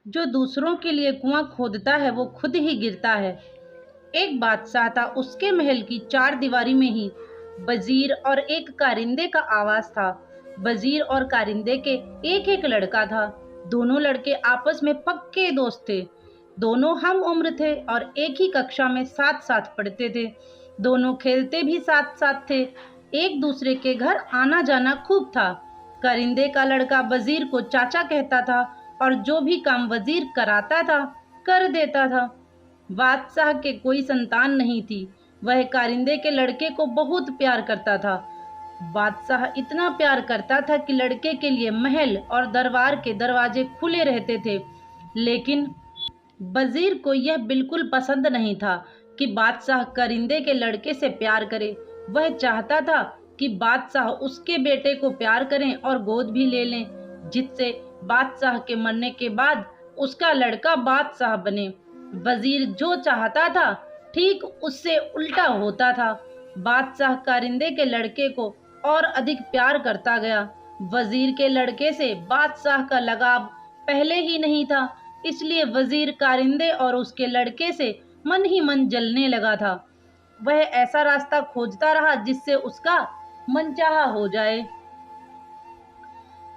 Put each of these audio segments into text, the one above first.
जो दूसरों के लिए कुआं खोदता है वो खुद ही गिरता है। एक बादशाह था, उसके महल की चार दीवारी में ही वजीर और एक कारिंदे का आवास था। वजीर और कारिंदे के एक एक लड़का था। दोनों लड़के आपस में पक्के दोस्त थे। दोनों हम उम्र थे और एक ही कक्षा में साथ साथ पढ़ते थे। दोनों खेलते भी साथ साथ थे। एक दूसरे के घर आना जाना खूब था। कारिंदे का लड़का वजीर को चाचा कहता था और जो भी काम वजीर कराता था कर देता था। बादशाह के कोई संतान नहीं थी। वह कारिंदे के लड़के को बहुत प्यार करता था। बादशाह इतना प्यार करता था कि लड़के के लिए महल और दरबार के दरवाजे खुले रहते थे। लेकिन वजीर को यह बिल्कुल पसंद नहीं था कि बादशाह कारिंदे के लड़के से प्यार करे। वह चाहता था कि बादशाह उसके बेटे को प्यार करें और गोद भी ले लें, जिससे बादशाह के मरने के बाद उसका लड़का बादशाह बने। वजीर जो चाहता था ठीक उससे उल्टा होता था। बादशाह कारिंदे के लड़के को और अधिक प्यार करता गया। वजीर के लड़के से बादशाह का लगाव पहले ही नहीं था, इसलिए वजीर कारिंदे और उसके लड़के से मन ही मन जलने लगा था। वह ऐसा रास्ता खोजता रहा जिससे उसका मनचाहा हो जाए।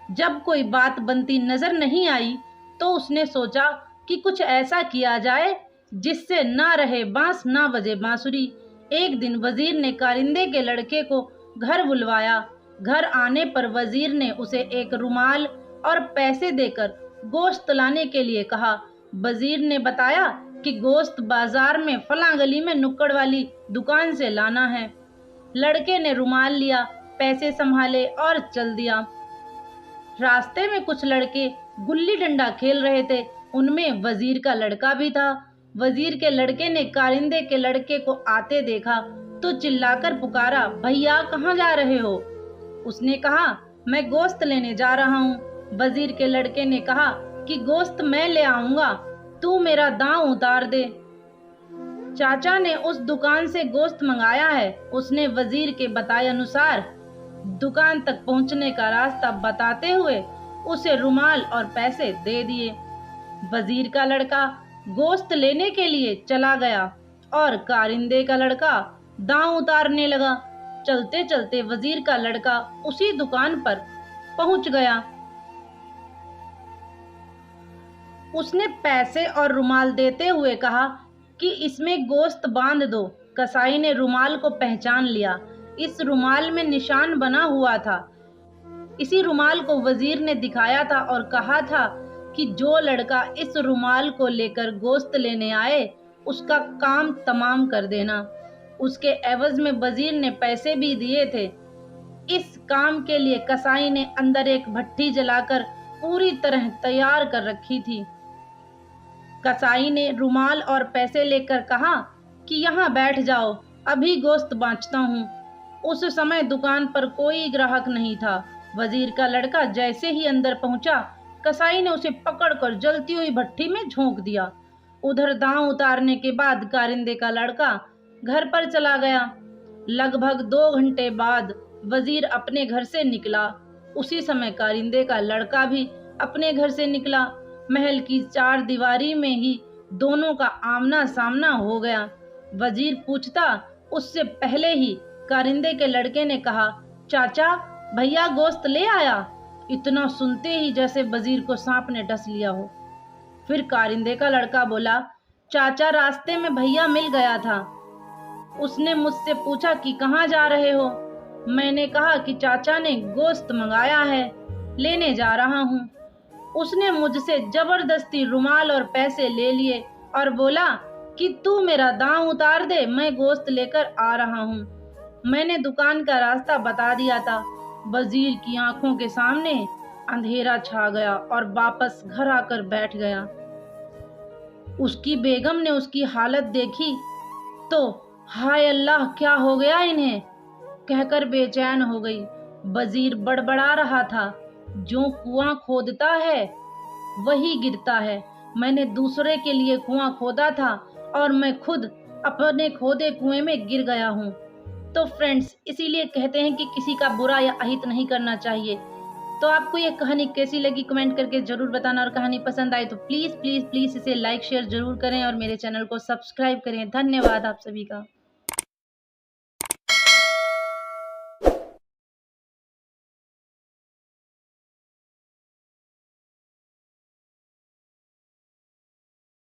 जब कोई बात बनती नजर नहीं आई तो उसने सोचा कि कुछ ऐसा किया जाए जिससे ना रहे बांस ना बजे बांसुरी। एक दिन वजीर ने कारिंदे के लड़के को घर बुलवाया। घर आने पर वजीर ने उसे एक रुमाल और पैसे देकर गोश्त लाने के लिए कहा। वजीर ने बताया कि गोश्त बाजार में फलां गली में नुक्कड़ वाली दुकान से लाना है। लड़के ने रुमाल लिया, पैसे संभाले और चल दिया। रास्ते में कुछ लड़के गुल्ली डंडा खेल रहे थे। उनमें वजीर का लड़का भी था। वजीर के लड़के ने कारिंदे के लड़के को आते देखा तो चिल्लाकर पुकारा, भैया कहाँ जा रहे हो? उसने कहा, मैं गोश्त लेने जा रहा हूँ। वजीर के लड़के ने कहा कि गोश्त मैं ले आऊंगा, तू मेरा दांव उतार दे। चाचा ने उस दुकान से गोश्त मंगाया है। उसने वजीर के बताए अनुसार दुकान तक पहुंचने का रास्ता बताते हुए उसे रुमाल और पैसे दे दिए। वजीर का लड़का गोश्त लेने के लिए चला गया और कारिंदे का लड़का दांव उतारने लगा। चलते चलते वजीर का लड़का उसी दुकान पर पहुंच गया। उसने पैसे और रुमाल देते हुए कहा कि इसमें गोश्त बांध दो। कसाई ने रुमाल को पहचान लिया। इस रुमाल में निशान बना हुआ था। इसी रुमाल को वजीर ने दिखाया था और कहा था कि जो लड़का इस रुमाल को लेकर गोश्त लेने आए उसका काम तमाम कर देना। उसके एवज में वजीर ने पैसे भी दिए थे। इस काम के लिए कसाई ने अंदर एक भट्ठी जलाकर पूरी तरह तैयार कर रखी थी। कसाई ने रुमाल और पैसे लेकर कहा कि यहाँ बैठ जाओ, अभी गोश्त बांचता हूँ। उस समय दुकान पर कोई ग्राहक नहीं था। वजीर का लड़का जैसे ही अंदर पहुंचा, कसाई ने उसे पकड़कर जलती हुई भट्टी में झोंक दिया। उधर दांव उतारने के बाद कारिंदे का लड़का घर पर चला गया। लगभग 2 घंटे बाद वजीर अपने घर से निकला। उसी समय कारिंदे का लड़का भी अपने घर से निकला। महल की चार दीवारी में ही दोनों का आमना सामना हो गया। वजीर पूछता उससे पहले ही कारिंदे के लड़के ने कहा, चाचा भैया गोश्त ले आया। इतना सुनते ही जैसे वजीर को सांप ने डस लिया हो। फिर कारिंदे का लड़का बोला, चाचा रास्ते में भैया मिल गया था। उसने मुझसे पूछा कि कहाँ जा रहे हो। मैंने कहा कि चाचा ने गोश्त मंगाया है, लेने जा रहा हूँ। उसने मुझसे जबरदस्ती रुमाल और पैसे ले लिए और बोला कि तू मेरा दांव उतार दे, मैं गोश्त लेकर आ रहा हूँ। मैंने दुकान का रास्ता बता दिया था। वजीर की आंखों के सामने अंधेरा छा गया और वापस घर आकर बैठ गया। उसकी बेगम ने उसकी हालत देखी तो हाय अल्लाह क्या हो गया इन्हें कहकर बेचैन हो गई। वजीर बड़बड़ा रहा था, जो कुआं खोदता है वही गिरता है। मैंने दूसरे के लिए कुआं खोदा था और मैं खुद अपने खोदे कुएं में गिर गया हूँ। तो फ्रेंड्स, इसीलिए कहते हैं कि किसी का बुरा या अहित नहीं करना चाहिए। तो आपको ये कहानी कैसी लगी कमेंट करके ज़रूर बताना, और कहानी पसंद आई तो प्लीज़ प्लीज़ प्लीज़ इसे लाइक शेयर ज़रूर करें और मेरे चैनल को सब्सक्राइब करें। धन्यवाद आप सभी का।